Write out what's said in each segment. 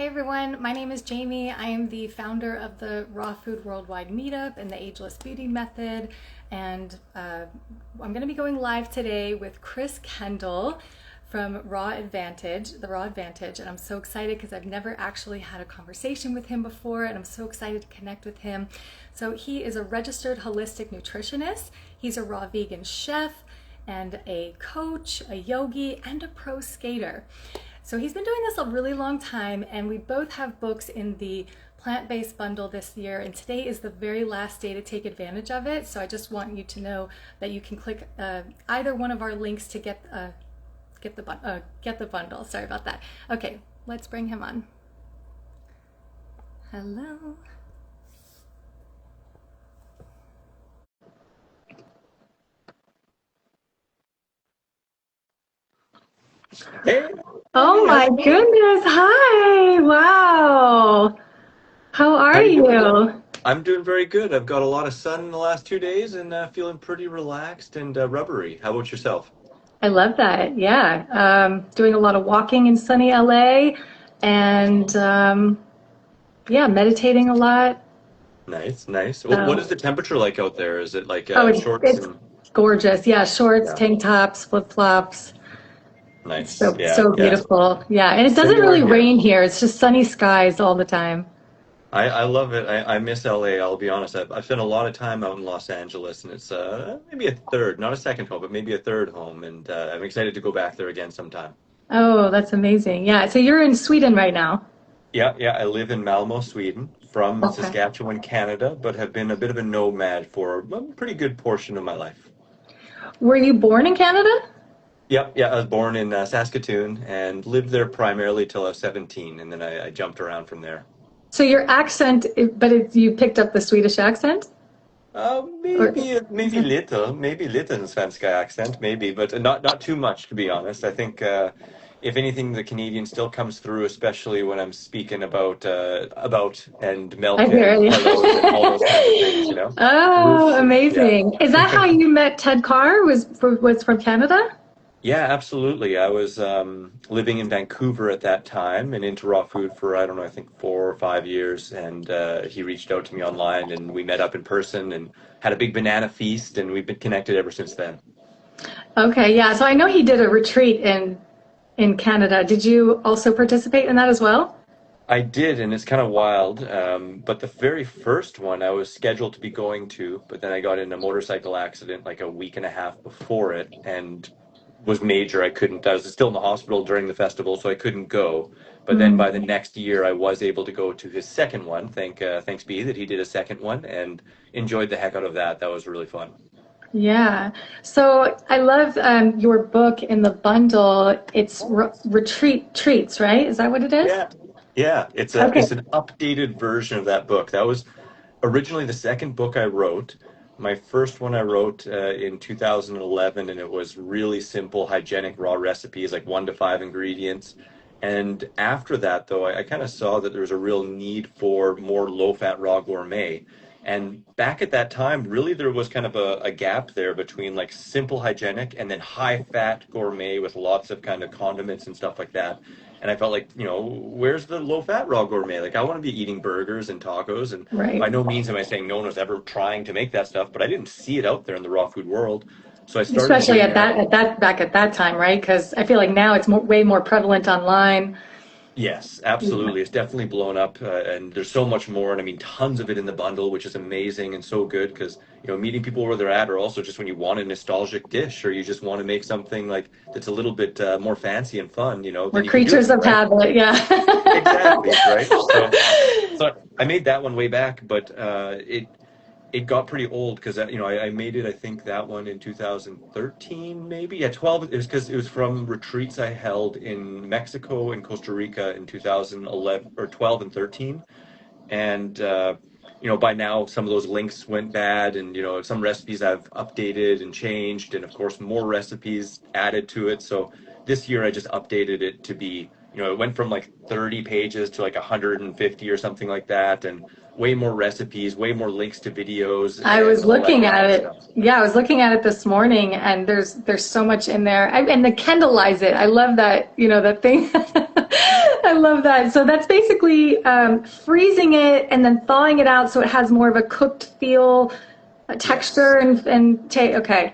Hey everyone, my name is Jamie. I am the founder of the Raw Food Worldwide Meetup and the Ageless Beauty Method, and I'm going to be going live today with Chris Kendall from the Raw Advantage, and I'm so excited because I've never actually had a conversation with him before, and I'm so excited to connect with him. So he is a registered holistic nutritionist. He's a raw vegan chef and a coach, a yogi, and a pro skater. So he's been doing this a really long time, and we both have books in the plant-based bundle this year, and today is the very last day to take advantage of it. So I just want you to know that you can click either one of our links to get the bundle. Sorry about that. Okay, let's bring him on. Hello. Hey, Oh my goodness. Hi. Wow. How how are you doing? you? I'm doing very good. I've got a lot of sun in the last 2 days and feeling pretty relaxed and rubbery. How about yourself? I love that. Yeah. Doing a lot of walking in sunny LA and yeah, meditating a lot. Nice, nice. What is So, the temperature like out there? Is it like oh, shorts it's and gorgeous. Yeah, shorts, yeah, tank tops, flip-flops. It's nice. so Yeah, yeah. beautiful. Yeah, and it doesn't Similar really here. rain here. It's just sunny skies all the time. I love it. I miss LA. I'll be honest. I've spent a lot of time out in Los Angeles, and it's maybe a third, not a second home, but maybe a third home. And I'm excited to go back there again sometime. Oh, that's amazing. Yeah, so you're in Sweden right now. Yeah, yeah. I live in Malmo, Sweden, from Okay. Saskatchewan, Canada, but have been a bit of a nomad for a pretty good portion of my life. Were you born in Canada? Yeah, yeah. I was born in Saskatoon and lived there primarily till I was 17, and then I jumped around from there. So your accent, you picked up the Swedish accent? Or is it? Maybe little svenska accent, maybe, but not too much to be honest. I think if anything, the Canadian still comes through, especially when I'm speaking about and I milk hear and you. hellos and all those kinds of things, you know. Oh, Roof, yeah. amazing. Is that how you met Ted Carr? Was from Canada? Yeah, absolutely. I was living in Vancouver at that time and into raw food for, I don't know, I think 4 or 5 years. And he reached out to me online and we met up in person and had a big banana feast and we've been connected ever since then. Okay, yeah. So I know he did a retreat in Canada. Did you also participate in that as well? I did, and it's kind of wild. But the very first one I was scheduled to be going to, but then I got in a motorcycle accident like a week and a half before it and was major. I was still in the hospital during the festival, so I couldn't go. But then by the Mm. next year, I was able to go to his second one. Thanks be that he did a second one and enjoyed the heck out of that. That was really fun. Yeah. So I love your book in the bundle. It's Retreat Treats, right? Is that what it is? Yeah. Yeah, Okay. it's an updated version of that book. That was originally the second book I wrote. My first one I wrote in 2011, and it was really simple, hygienic, raw recipes, like 1 to 5 ingredients. And after that, though, I kind of saw that there was a real need for more low-fat, raw gourmet. And back at that time, really, there was kind of a gap there between like simple hygienic and then high-fat gourmet with lots of kind of condiments and stuff like that. And I felt like, where's the low-fat, raw gourmet? Like, I want to be eating burgers and tacos, and Right. by no means am I saying no one was ever trying to make that stuff, but I didn't see it out there in the raw food world. So I started Especially doing that. back at that time, right? Because I feel like now it's way more prevalent online. Yes, Yeah. absolutely. It's definitely blown up, and there's so much more, and I mean, tons of it in the bundle, which is amazing and so good because, meeting people where they're at, or also just when you want a nostalgic dish, or you just want to make something like that's a little bit more fancy and fun, We're then you can do creatures it, of right? habit, yeah. Exactly, right? So I made that one way back, but it got pretty old because I made it. I think that one in 2013, maybe. Yeah, 12. It was because it was from retreats I held in Mexico and Costa Rica in 2011 or 12 and 13. And by now some of those links went bad, and some recipes I've updated and changed, and of course more recipes added to it. So this year I just updated it to be, it went from like 30 pages to like 150 or something like that, and way more recipes, way more links to videos, I and was all that looking good at fun it. stuff. Yeah, I was looking at it this morning, and there's so much in there. And the Kendallize it. I love that. That thing. I love that. So that's basically freezing it and then thawing it out so it has more of a cooked feel, Yes. texture, okay.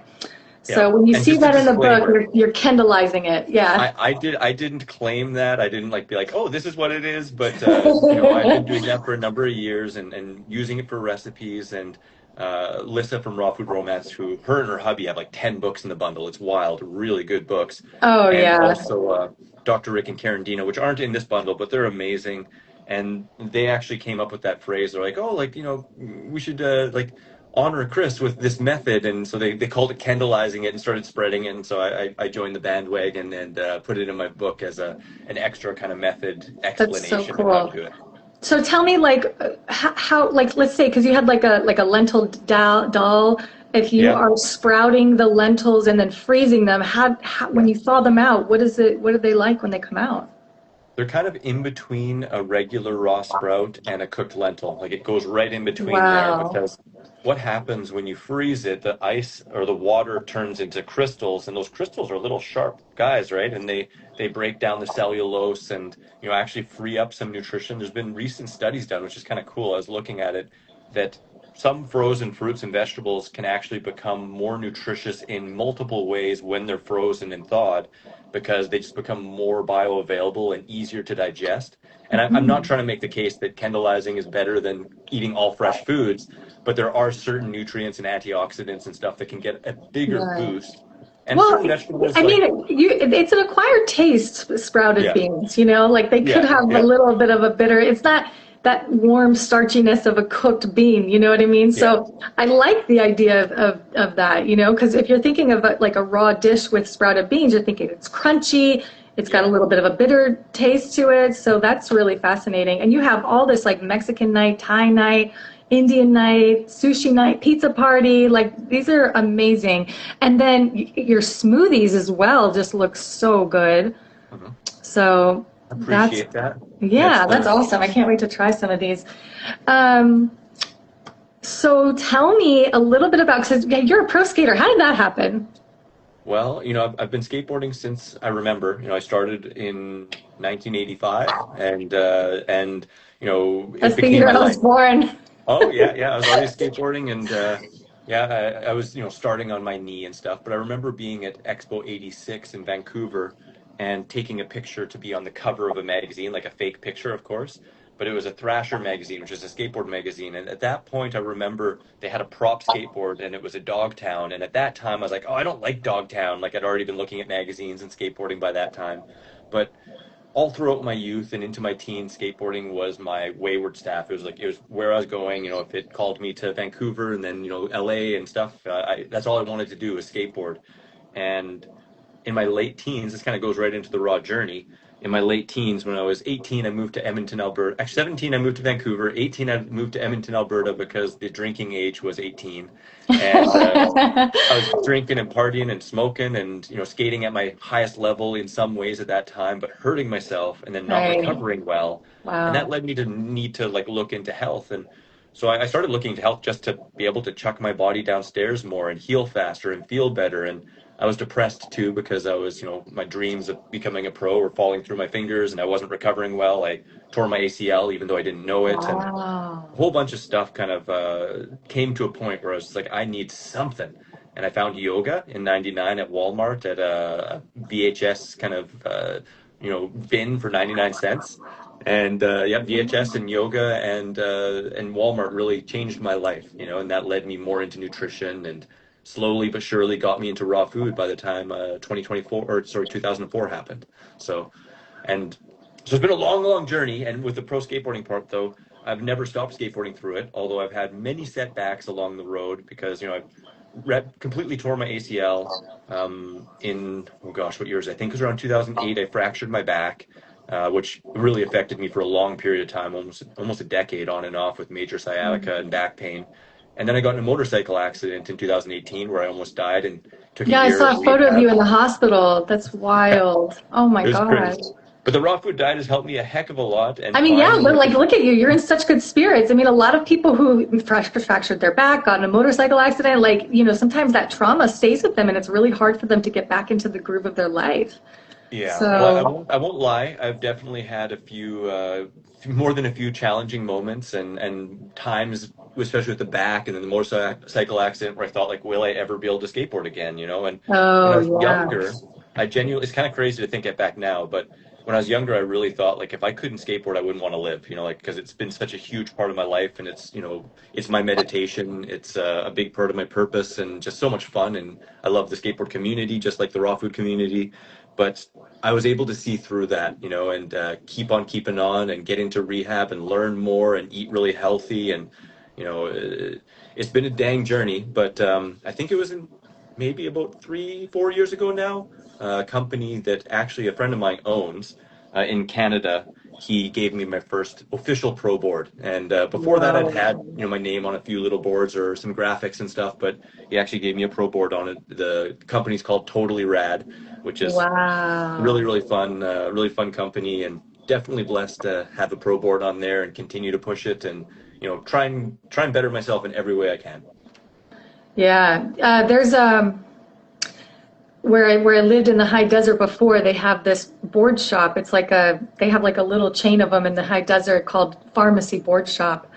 Yeah. So when you And see just a that in the book, disclaimer, you're Kendallizing it. Yeah. I didn't claim that. I didn't like be like, oh, this is what it is. But I've been doing that for a number of years and using it for recipes. And Lissa from Raw Food Romance, who her and her hubby have like 10 books in the bundle. It's wild, really good books. Oh And yeah. also Dr. Rick and Karen Dino, which aren't in this bundle, but they're amazing. And they actually came up with that phrase. They're like, oh, like, we should like honor Chris with this method, and so they called it Kendallizing it and started spreading it. And so I joined the bandwagon and put it in my book as an extra kind of method That's so explanation of how to cool. do it. So tell me, like, how, like, let's say, because you had like a lentil dal. If you Yeah. are sprouting the lentils and then freezing them, when Yeah. you thaw them out, what is it? What are they like when they come out? They're kind of in between a regular raw sprout and a cooked lentil. Like it goes right in between there Wow. because what happens when you freeze it, the ice or the water turns into crystals, and those crystals are little sharp guys, right? And they break down the cellulose and actually free up some nutrition. There's been recent studies done, which is kind of cool. I was looking at it that some frozen fruits and vegetables can actually become more nutritious in multiple ways when they're frozen and thawed because they just become more bioavailable and easier to digest. And I'm not Mhm. trying to make the case that kendallizing is better than eating all fresh foods, but there are certain nutrients and antioxidants and stuff that can get a bigger Right. boost. And Well, certain vegetables I like, mean, it's an acquired taste, sprouted yeah, beans, like they could yeah, have a yeah, little bit of a bitter, it's not that warm starchiness of a cooked bean, you know what I mean? yeah, So I like the idea of that, because if you're thinking of like a raw dish with sprouted beans, you're thinking it's crunchy, it's got a yeah. little bit of a bitter taste to it. So that's really fascinating. And you have all this like Mexican night, Thai night, Indian night, sushi night, pizza party. Like these are amazing. And then your smoothies as well just look so good. Mhm. So that's, Appreciate that. Yes, yeah, that's they're awesome. I can't wait to try some of these. Um, so tell me a little bit about, because you're a pro skater. How did that happen? Well, I've been skateboarding since I remember. I started in 1985, and it That's the became year my I was life. born. Oh yeah, yeah. I was already skateboarding, and yeah, I was starting on my knee and stuff. But I remember being at Expo '86 in Vancouver and taking a picture to be on the cover of a magazine, like a fake picture, of course. But it was a Thrasher magazine, which is a skateboard magazine. And at that point, I remember they had a prop skateboard, and it was a Dogtown. And at that time, I was like, oh, I don't like Dogtown. Like I'd already been looking at magazines and skateboarding by that time. But all throughout my youth and into my teens, skateboarding was my wayward staff. It was where I was going. If it called me to Vancouver and then LA and stuff, that's all I wanted to do was skateboard. And in my late teens, this kind of goes right into the raw journey. In my late teens, when I was 18, I moved to Edmonton, Alberta. Actually, 17, I moved to Vancouver. 18, I moved to Edmonton, Alberta because the drinking age was 18. And I was drinking and partying and smoking and skating at my highest level in some ways at that time, but hurting myself and then not Right. recovering well, and that Wow. led me to need to like look into health. And so I started looking into health just to be able to chuck my body downstairs more and heal faster and feel better. And I was depressed too because I was my dreams of becoming a pro were falling through my fingers and I wasn't recovering well. I tore my ACL even though I didn't know it, and Wow. a whole bunch of stuff kind of came to a point where I was just like, I need something. And I found yoga in '99 at Walmart at a VHS kind of bin for 99 cents. And yeah, VHS and yoga and Walmart really changed my life, and that led me more into nutrition and slowly but surely got me into raw food by the time 2024 or sorry 2004 happened. So and so it's been a long, long journey. And with the pro skateboarding part, though, I've never stopped skateboarding through it, although I've had many setbacks along the road because, I've completely tore my ACL in, oh gosh, what years? I think it was around 2008. I fractured my back, which really affected me for a long period of time, almost a decade on and off with major sciatica and back pain. And then I got in a motorcycle accident in 2018 where I almost died and took a Yeah, I year of saw a photo of rehab. you in the hospital. That's wild. Oh my It was gosh. crazy. But the raw food diet has helped me a heck of a lot. And I mean, yeah, but finally, like, look at you. You're in such good spirits. I mean, a lot of people who fractured their back, got in a motorcycle accident, like, sometimes that trauma stays with them and it's really hard for them to get back into the groove of their life. Yeah, well, I So, won't lie. I've definitely had a few, more than a few challenging moments and times, especially with the back and then the motorcycle accident, where I thought like, will I ever be able to skateboard again? You know, and when I oh was yeah. younger, I genuinely, it's kind of crazy to think it back now, but when I was younger, I really thought like if I couldn't skateboard, I wouldn't want to live. You know, like because it's been such a huge part of my life, and it's it's my meditation. It's a big part of my purpose, and just so much fun. And I love the skateboard community, just like the raw food community. But I was able to see through that, and keep on keeping on and get into rehab and learn more and eat really healthy. And, you know, uh, it's been a dang journey, but I think it was maybe about 4 years ago now, a company that actually a friend of mine owns in Canada. He gave me my first official pro board. And before that, I'd had, Wow. my name on a few little boards or some graphics and stuff, but he actually gave me a pro board on it. The company's called Totally Rad, which is really, Wow. really fun company, and definitely blessed to have a pro board on there and continue to push it and try and better myself in every way I can. Yeah. There's where I lived in the high desert before, they have this board shop. It's like they have like a little chain of them in the high desert called Pharmacy Board Shop.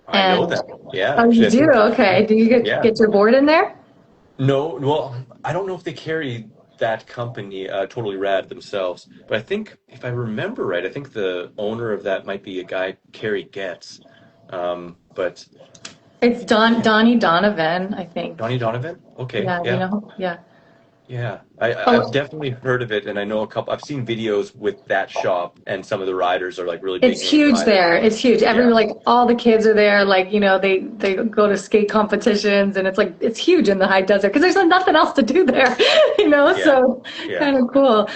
I know And that. Yeah, oh, you actually, I do? think Okay. Do you yeah. get your board in there? No, well, I don't know if they carry that company, Totally Rad themselves, but I think if I remember right, I think the owner of that might be a guy Kerry Getz. But It's yeah, Donnie Donovan, I think. Donnie Donovan. Okay, Yeah, you yeah. know, yeah. Yeah, I've Oh, definitely heard of it, and I know a couple. I've seen videos with that shop, and some of the riders are like really it's big name huge riders. there. It's huge. Yeah, Like all the kids are there. Like, they go to skate competitions and it's like it's huge in the high desert because there's nothing else to do there, yeah, so yeah. kind of cool.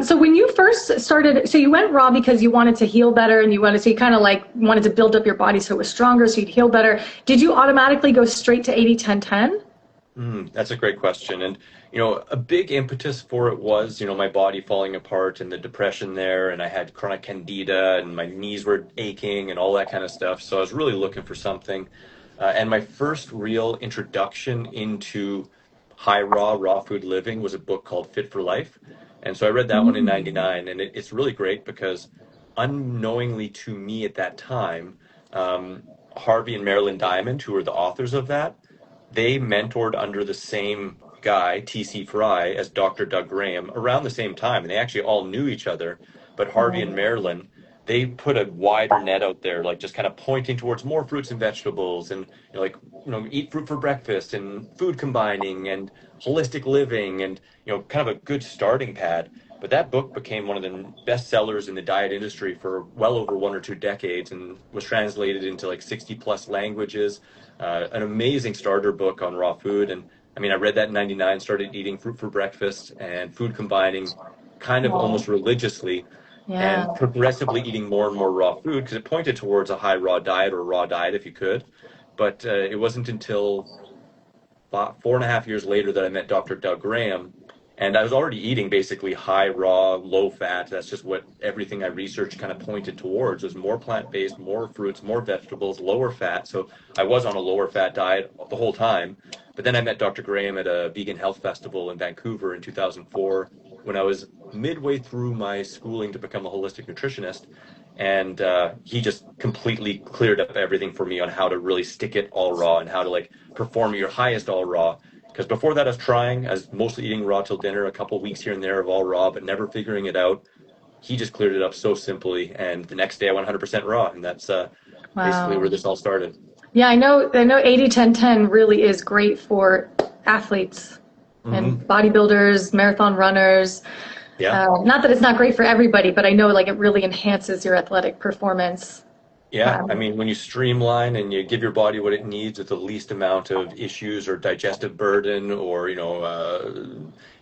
So when you first started, so you went raw because you wanted to heal better and you kind of like wanted to build up your body so it was stronger so you'd heal better. Did you automatically go straight to 80-10-10? That's a great question. And, a big impetus for it was, my body falling apart and the depression there. And I had chronic candida and my knees were aching and all that kind of stuff. So I was really looking for something. And my first real introduction into raw food living was a book called Fit for Life. And so I read that one in Mm. 99. And it's really great because unknowingly to me at that time, Harvey and Marilyn Diamond, who were the authors of that, they mentored under the same guy, T.C. Fry, as Dr. Doug Graham around the same time. And they actually all knew each other. But Harvey and Marilyn, they put a wider net out there, like just kind of pointing towards more fruits and vegetables and, eat fruit for breakfast and food combining and holistic living and, kind of a good starting pad. But that book became one of the best sellers in the diet industry for well over 1 or 2 decades and was translated into like 60 plus languages. An amazing starter book on raw food. And I mean, I read that in 99, started eating fruit for breakfast and food combining kind of almost Wow. religiously Yeah. and progressively eating more and more raw food because it pointed towards a high raw diet or raw diet if you could. But it wasn't until 4.5 years later that I met Dr. Doug Graham. And I was already eating basically high raw, low fat. That's just what everything I researched kind of pointed towards was more plant-based, more fruits, more vegetables, lower fat. So I was on a lower fat diet the whole time. But then I met Dr. Graham at a vegan health festival in Vancouver in 2004 when I was midway through my schooling to become a holistic nutritionist. And he just completely cleared up everything for me on how to really stick it all raw and how to like perform your highest all raw. Because before that, I was mostly eating raw till dinner, a couple of weeks here and there of all raw, but never figuring it out. He just cleared it up so simply. And the next day I went 100% raw. And that's basically where Wow. this all started. Yeah, I know 80-10-10 really is great for athletes and Hmm. bodybuilders, marathon runners. Yeah. Not that it's not great for everybody, but I know like it really enhances your athletic performance. Yeah. I Um, mean, when you streamline and you give your body what it needs with the least amount of issues or digestive burden or,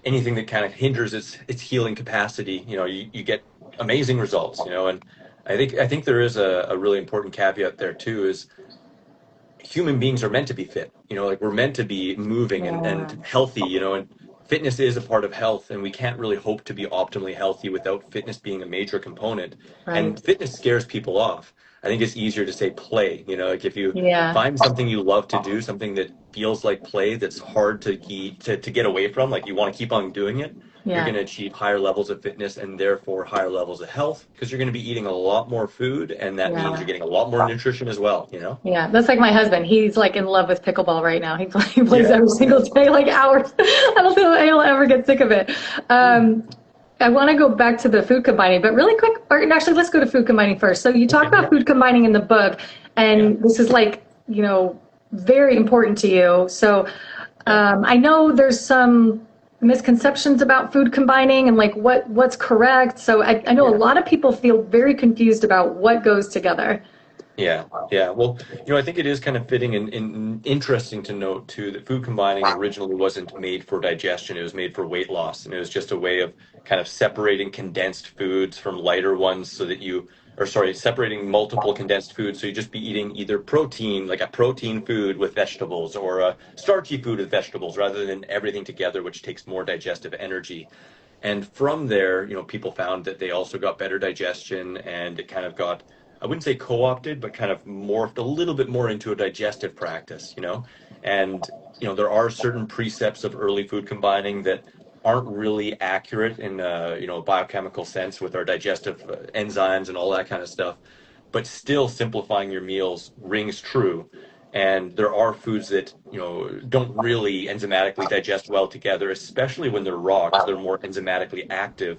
anything that kind of hinders its healing capacity, you get amazing results, and I think there is a really important caveat there too is human beings are meant to be fit. Like we're meant to be moving and yeah, healthy, and fitness is a part of health, and we can't really hope to be optimally healthy without fitness being a major component. right. And fitness scares people off. I think it's easier to say play, like if you Yeah, find something you love to do, something that feels like play that's hard to get away from, like you want to keep on doing it, you're Yeah. going to achieve higher levels of fitness and therefore higher levels of health because you're going to be eating a lot more food, and that means you're Yeah. getting a lot more nutrition as well, you know? Yeah, that's like my husband. He's like in love with pickleball right now. He plays Yeah, every yeah. single day, like hours. I don't think he'll ever get sick of it. Hmm. I want to go back to the food combining, but really quick, or actually, let's go to food combining first. So you talk Okay, about yeah, food combining in the book, yeah, and this is like, very important to you. So yeah. I know there's some misconceptions about food combining and like what's correct. So I know a Yeah. lot of people feel very confused about what goes together. Yeah, yeah. Well, I think it is kind of fitting and interesting to note too that food combining originally wasn't made for digestion. It was made for weight loss, and it was just a way of kind of separating condensed foods from lighter ones so that or sorry, separating multiple condensed foods so you just be eating either protein, like a protein food with vegetables, or a starchy food with vegetables, rather than everything together, which takes more digestive energy. And from there, people found that they also got better digestion, and it kind of got, I wouldn't say co-opted, but kind of morphed a little bit more into a digestive practice. And, there are certain precepts of early food combining that aren't really accurate in biochemical sense with our digestive enzymes and all that kind of stuff, but still simplifying your meals rings true. And there are foods that, don't really enzymatically digest well together, especially when they're raw, because they're more enzymatically active.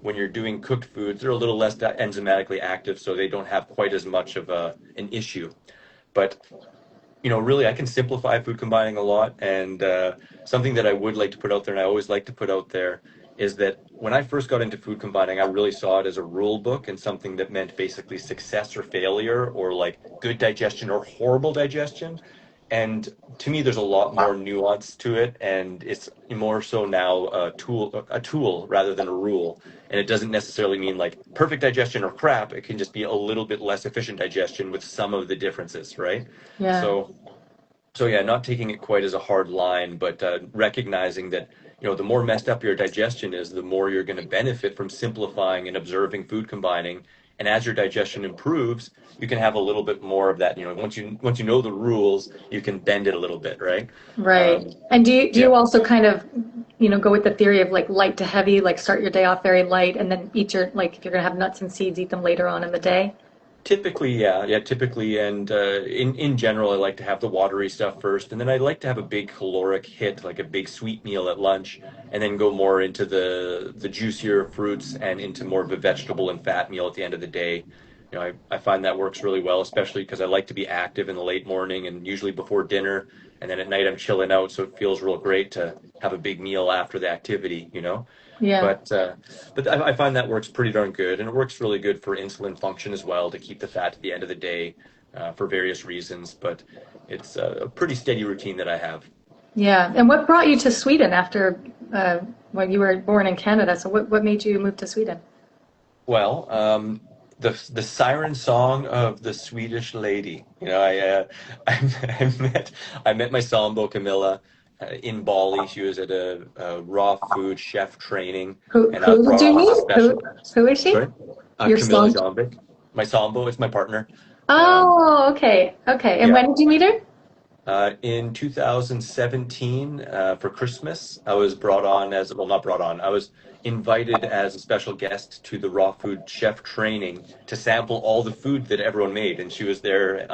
When you're doing cooked foods, they're a little less enzymatically active, so they don't have quite as much of an issue. But really, I can simplify food combining a lot. And something that I would like to put out there, and I always like to put out there, is that when I first got into food combining, I really saw it as a rule book and something that meant basically success or failure, or like good digestion or horrible digestion. And to me, there's a lot more nuance to it, and it's more so now a tool rather than a rule. And it doesn't necessarily mean like perfect digestion or crap. It can just be a little bit less efficient digestion with some of the differences, right? Yeah. So yeah, not taking it quite as a hard line, but recognizing that the more messed up your digestion is, the more you're going to benefit from simplifying and observing food combining. And as your digestion improves, you can have a little bit more of that. Once you know the rules, you can bend it a little bit, right? Right. Um, And do yeah. you also kind of, go with the theory of like light to heavy, like start your day off very light and then eat your, like if you're gonna have nuts and seeds, eat them later on in the day? Typically, yeah, yeah, typically, and in general, I like to have the watery stuff first, and then I like to have a big caloric hit, like a big sweet meal at lunch, and then go more into the juicier fruits and into more of a vegetable and fat meal at the end of the day. I find that works really well, especially because I like to be active in the late morning and usually before dinner, and then at night I'm chilling out, so it feels real great to have a big meal after the activity. Yeah. But uh, but I find that works pretty darn good, and it works really good for insulin function as well to keep the fat at the end of the day for various reasons. But it's a pretty steady routine that I have. Yeah. And what brought you to Sweden after, uh, when you were born in Canada? So what made you move to Sweden? Well, the siren song of the Swedish lady. I met my Sambo Camilla in Bali. She was at a raw food chef training, and I was Who brought do you on as a mean? special. Who is she? Sorry, Your Camilla son? Zombik. My Sambo is my partner. Um, Oh, okay. Okay. And yeah. when did you meet her? In 2017, for Christmas, I was brought on as, well, not brought on, I was invited as a special guest to the raw food chef training to sample all the food that everyone made. And she was there,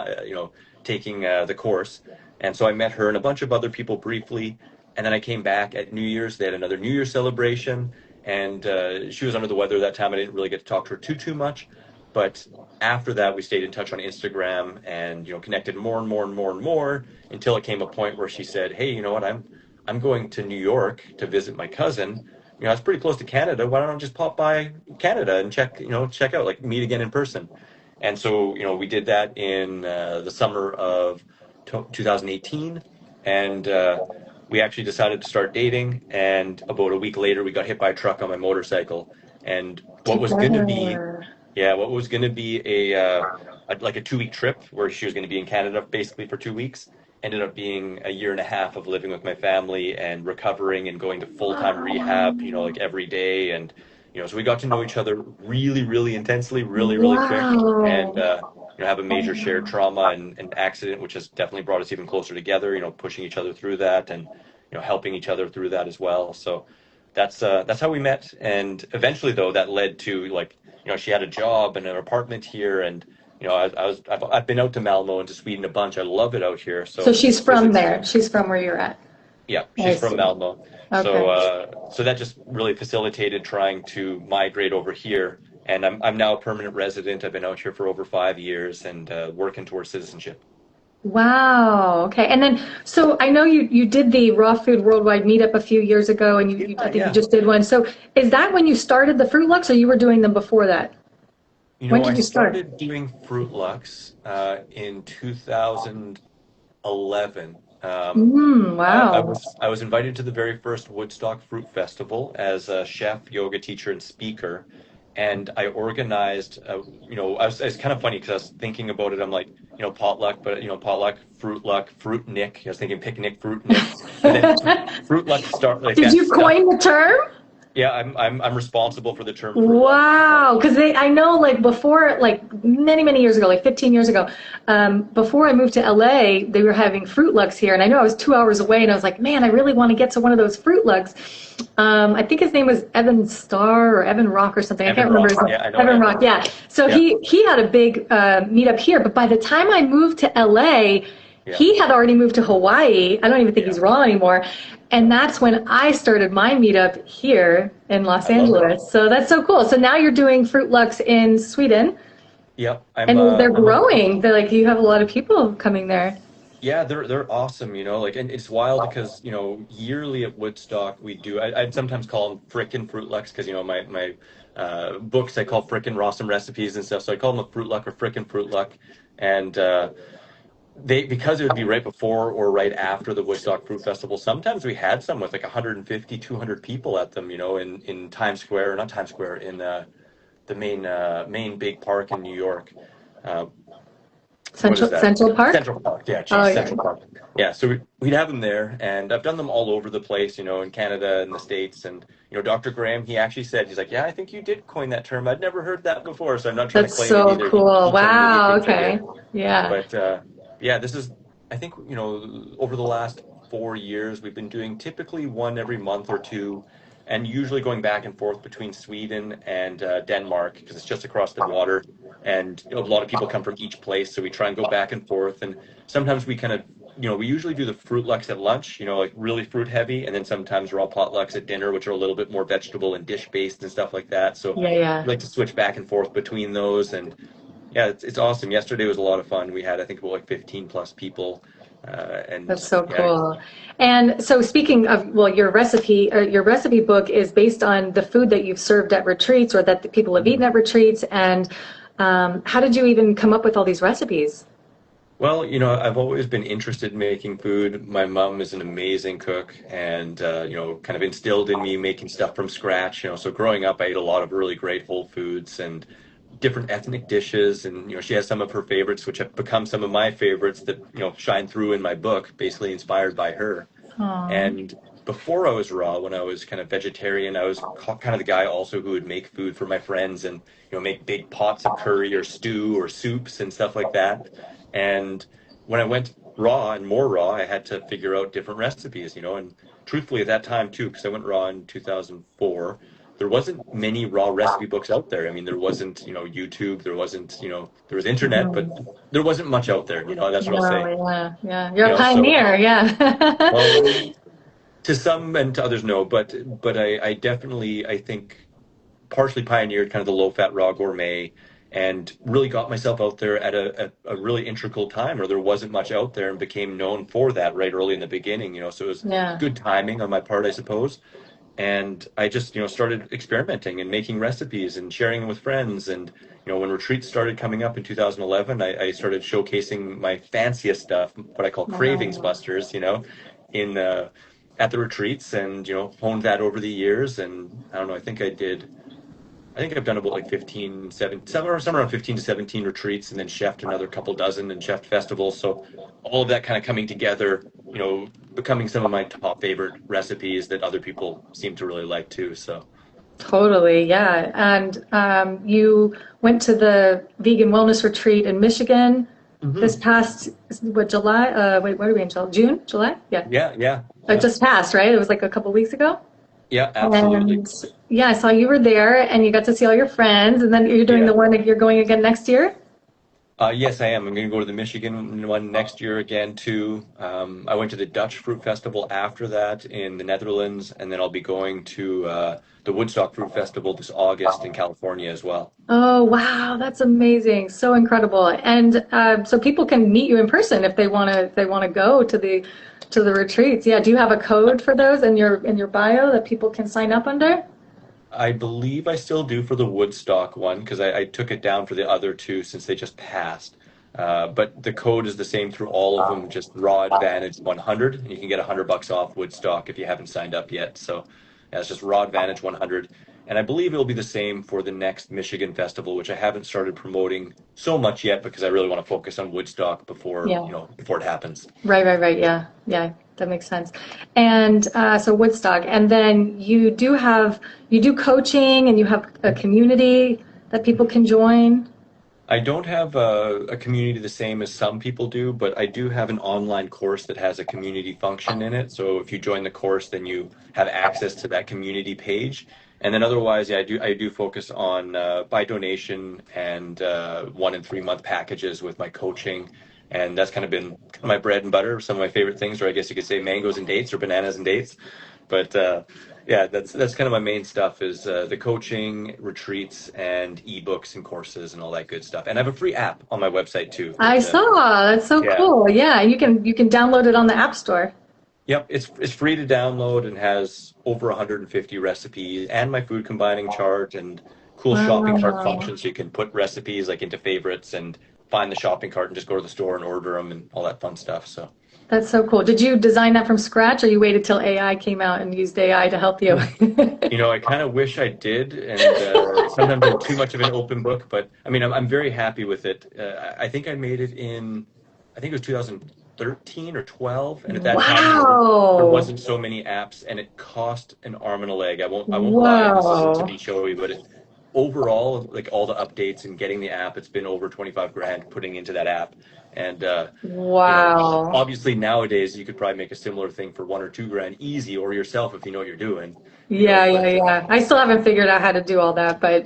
taking the course. And so I met her and a bunch of other people briefly. And then I came back at New Year's. They had another New Year's celebration. And she was under the weather that time. I didn't really get to talk to her too much. But after that, we stayed in touch on Instagram and, connected more and more and more and more until it came a point where she said, "Hey, you know what? I'm going to New York to visit my cousin. It's pretty close to Canada. Why don't I just pop by Canada and check out, like meet again in person?" And so, we did that in the summer of 2018, and we actually decided to start dating. And about a week later, we got hit by a truck on my motorcycle, and what was going to be Together. yeah, what was going to be like a 2 week trip where she was going to be in Canada basically for 2 weeks ended up being a year and a half of living with my family and recovering and going to full time rehab, like every day, and So we got to know each other really, really intensely, really, really quick, and Wow. have a major shared trauma and accident, which has definitely brought us even closer together. Pushing each other through that, and helping each other through that as well. So that's how we met, and eventually, though, that led to, like, she had a job and an apartment here, and I've been out to Malmo and to Sweden a bunch. I love it out here. So So she's this from is there. She's from where you're at. Yeah, I she's from see. Malmo. So Okay. so that just really facilitated trying to migrate over here. And I'm now a permanent resident. I've been out here for over 5 years, and working towards citizenship. Wow. Okay. And then, so I know you did the Raw Food Worldwide meetup a few years ago, and I Yeah, think you yeah. just did one. So is that when you started the Fruit Lux, or you were doing them before that? When I did you start? started doing Fruit Lux in 2011. I Wow. was invited to the very first Woodstock Fruit Festival as a chef, yoga teacher, and speaker, and I organized. It's kind of funny because I was thinking about it. I'm like, potluck, but potluck, fruit luck, fruit nick. I was thinking picnic, fruit nick, but then fruit luck start like Did that you stuck. coin the term? Yeah, I'm responsible for the term fruit luck. Wow, because I know like before, like many years ago, like 15 years ago, before I moved to LA, they were having Fruit Lux here, and I know I was 2 hours away, and I was like, man, I really want to get to one of those Fruit Lux. I think his name was Evan Starr or Evan Rock or something. I Evan can't remember Rock. his name. Yeah, I know Evan Evan. Rock, yeah. So Yeah, he had a big meetup here, but by the time I moved to LA, yeah, he had already moved to Hawaii. I don't even think yeah, he's raw anymore. yeah. And that's when I started my meetup here in Los I love it. Angeles. So that's so cool. So now you're doing Fruit Lux in Sweden, Yeah, and they're I'm a growing. They're like, you have a lot of people coming there. Yeah, they're awesome, like, and it's wild because, yearly at Woodstock we do. I'd sometimes call them frickin' Fruit Lux because, my books I call frickin' Rawsome recipes and stuff. So I call them a Fruit Luck or frickin' Fruit Luck, and they because it would be right before or right after the Woodstock Fruit Festival. Sometimes we had some with like 150, 200 people at them, in Times Square, or not Times Square, in the main big park in New York. Uh, what is that? Central Park? Central Park. Yeah, Oh, geez, yeah. Central Park. Yeah, so we'd have them there, and I've done them all over the place, in Canada and the States. And Dr. Graham, he actually said, he's like, yeah, I think you did coin that term. I'd never heard that before, so I'm not trying to That's claim it so either. cool. He told me he Wow. thinks I Okay. did, Yeah. but yeah, this is, I think, over the last 4 years, we've been doing typically one every month or two, and usually going back and forth between Sweden and Denmark because it's just across the water. And a lot of people come from each place, so we try and go back and forth. And sometimes we kind of, we usually do the fruit lux at lunch, like really fruit heavy, and then sometimes raw potlucks at dinner, which are a little bit more vegetable and dish based and stuff like that. So Yeah, yeah. we like to switch back and forth between those. And yeah, it's awesome. Yesterday was a lot of fun. We had, I think, about like 15 plus people, That's and so yeah. cool. And so speaking of, well, your recipe book is based on the food that you've served at retreats or that the people have eaten at retreats. And how did you even come up with all these recipes? Well, I've always been interested in making food. My mom is an amazing cook, and kind of instilled in me making stuff from scratch. So growing up, I ate a lot of really great whole foods and different ethnic dishes, and she has some of her favorites, which have become some of my favorites that shine through in my book, basically inspired by her. Aw, And before I was raw, when I was kind of vegetarian, I was kind of the guy also who would make food for my friends and make big pots of curry or stew or soups and stuff like that. And when I went raw and more raw, I had to figure out different recipes, and truthfully at that time too, because I went raw in 2004, there wasn't many raw recipe books out there. I mean, there wasn't, YouTube, there wasn't, there was internet, but mhm. there wasn't much out there, that's what I'll No, say. yeah, yeah. You're a So, pioneer, yeah. well, to some and to others, no, but I definitely, I think, partially pioneered kind of the low fat raw gourmet, and really got myself out there at a really integral time where there wasn't much out there, and became known for that right early in the beginning. So it was Yeah, good timing on my part, I suppose. And I just started experimenting and making recipes and sharing them with friends. And when retreats started coming up in 2011, I started showcasing my fanciest stuff, what I call cravings wow. busters, in at the retreats, and honed that over the years. And I don't know, I think I've done about like 15, 7, somewhere around 15 to 17 retreats, and then chefed another couple dozen and chefed festivals. So all of that kind of coming together, becoming some of my top favorite recipes that other people seem to really like too. So Totally, yeah. And you went to the vegan wellness retreat in Michigan this Hmm. past, what, July? Wait, what are we in? June? July? Yeah. Yeah, yeah, It yeah, just passed, right? It was like a couple weeks ago. yeah, absolutely. And yeah, I saw you were there and you got to see all your friends. And then you're doing the Yeah. one that you're going again next year? Yes, I am. I'm going to go to the Michigan one next year again too. I went to the Dutch Fruit Festival after that in the Netherlands, and then I'll be going to the Woodstock Fruit Festival this August in California as well. Oh, wow, that's amazing. So incredible. And so people can meet you in person if they want to go to the retreats. Yeah, do you have a code for those in your bio that people can sign up under? I believe I still do for the Woodstock one because I took it down for the other two since they just passed. But the code is the same through all of them, just Raw Advantage 100, and you can get $100 off Woodstock if you haven't signed up yet. So yeah, it's just Raw Advantage 100, and I believe it'll be the same for the next Michigan festival, which I haven't started promoting so much yet because I really want to focus on Woodstock before Yeah. before it happens. Right, right, right. Yeah, yeah, that makes sense. And so Woodstock, and then you do coaching, and you have a community that people can join. I don't have a community the same as some people do, but I do have an online course that has a community function in it. So if you join the course, then you have access to that community page. And then otherwise, yeah, I do focus on by donation and 1 and 3 month packages with my coaching. And that's kind of been my bread and butter, some of my favorite things, or I guess you could say mangoes and dates or bananas and dates. But yeah, that's kind of my main stuff is the coaching, retreats, and ebooks and courses and all that good stuff. And I have a free app on my website too. I saw. That's so Yeah, cool. Yeah, you can download it on the App Store. yep, it's free to download and has over 150 recipes and my food combining chart and cool shopping cart Wow. functions so you can put recipes like into favorites and find the shopping cart and just go to the store and order them and all that fun stuff. So. That's so cool. Did you design that from scratch or you waited till AI came out and used AI to help you? I kind of wish I did, and sometimes I'm too much of an open book. But I mean, I'm very happy with it. I think I made it in, I think it was 2013 or 12, and at that time there Wow. wasn't so many apps, and it cost an arm and a leg. I won't lie. This isn't to Whoa. be showy, but overall, like all the updates and getting the app, it's been over 25 grand putting into that app, and you know, Wow. obviously nowadays you could probably make a similar thing for 1 or 2 grand easy, or yourself if you know what you're doing. Yeah, yeah, But yeah. I still haven't figured out how to do all that, but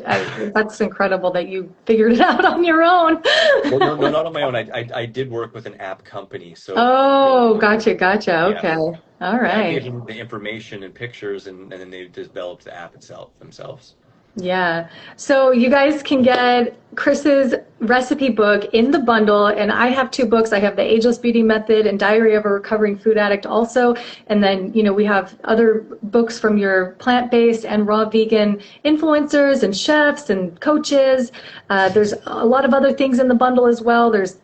that's incredible that you figured it out on your own. well, no, no, not on my own. I did work with an app company, so Oh, gotcha, gotcha. yeah, Okay. All yeah. I gave right. them the information and pictures, and then they developed the app itself themselves. Yeah. So you guys can get Chris's recipe book in the bundle. And I have two books. I have the Ageless Beauty Method and Diary of a Recovering Food Addict also. And then, we have other books from your plant-based and raw vegan influencers and chefs and coaches. There's a lot of other things in the bundle as well. There's,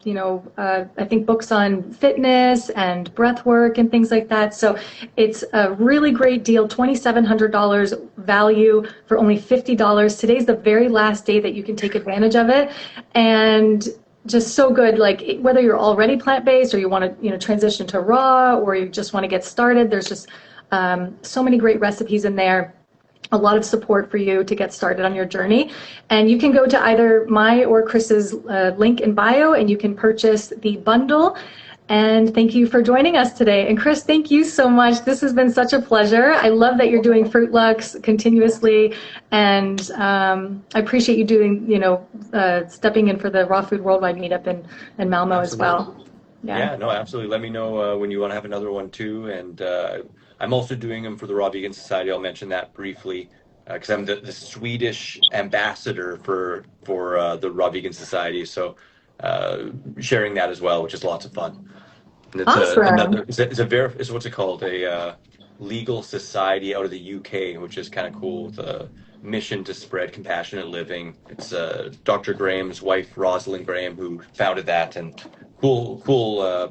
I think books on fitness and breath work and things like that. So it's a really great deal, $2,700 value for only $50. Today's the very last day that you can take advantage of it. And just so good, like whether you're already plant-based or you want to, transition to raw or you just want to get started, there's just so many great recipes in there. A lot of support for you to get started on your journey. And you can go to either my or Chris's link in bio and you can purchase the bundle. And thank you for joining us today. And Chris, thank you so much. This has been such a pleasure. I love that you're doing Fruit Lux continuously. And I appreciate you doing, stepping in for the Raw Food Worldwide meetup in Malmo as Absolutely. well. Yeah. Yeah, no, absolutely. Let me know when you want to have another one too. And I'm also doing them for the Raw Vegan Society. I'll mention that briefly because I'm the Swedish ambassador for the Raw Vegan Society. So sharing that as well, which is lots of fun. And it's Awesome. another it's what's it called, a legal society out of the UK, which is kind of cool. With a mission to spread compassionate living. It's Dr. Graham's wife, Rosalind Graham, who founded that, and cool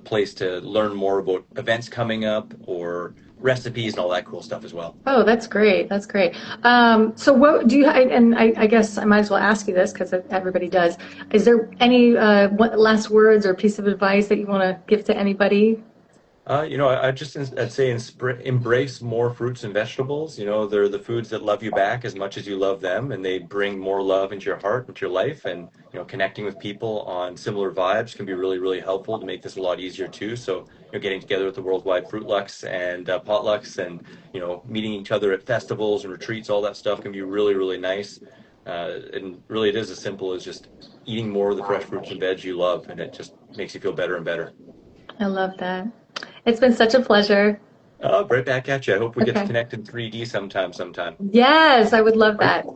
place to learn more about events coming up or recipes and all that cool stuff as well. Oh, that's great. That's great. So what do you, and I guess I might as well ask you this because everybody does. Is there any last words or piece of advice that you want to give to anybody? I'd say embrace more fruits and vegetables. They're the foods that love you back as much as you love them, and they bring more love into your heart, into your life. And connecting with people on similar vibes can be really, really helpful to make this a lot easier too. So, getting together with the Worldwide Fruit Lux and potlucks, and meeting each other at festivals and retreats, all that stuff can be really, really nice. And really, it is as simple as just eating more of the fresh fruits and veg you love, and it just makes you feel better and better. I love that. It's been such a pleasure. Right back at you. I hope we get to Okay. connect in 3D sometime. Yes, I would love Are, that.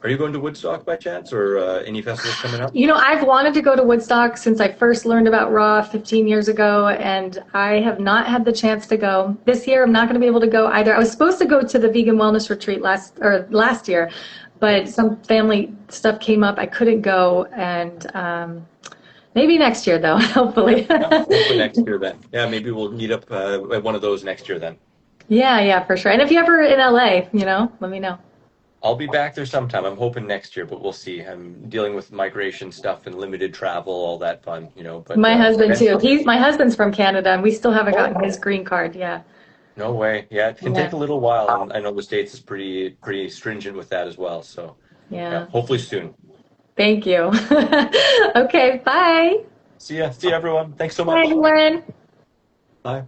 are you going to Woodstock by chance, or any festivals coming up? I've wanted to go to Woodstock since I first learned about Raw 15 years ago, and I have not had the chance to go. This year, I'm not going to be able to go either. I was supposed to go to the vegan wellness retreat last year, but some family stuff came up. I couldn't go, and maybe next year, though, hopefully. Yeah, hopefully next year then. Yeah, maybe we'll meet up at one of those next year then. Yeah, for sure. And if you're ever in LA, let me know. I'll be back there sometime. I'm hoping next year, but we'll see. I'm dealing with migration stuff and limited travel, all that fun. But My husband too. eventually. My husband's from Canada, and we still haven't Oh, gotten his green card. Yeah. no way. Yeah, it can Yeah. take a little while, and I know the States is pretty stringent with that as well. So, yeah, Yeah. hopefully soon. Thank you. Okay, bye. See ya. See ya, everyone. Thanks so Bye, much. Lauren. Bye.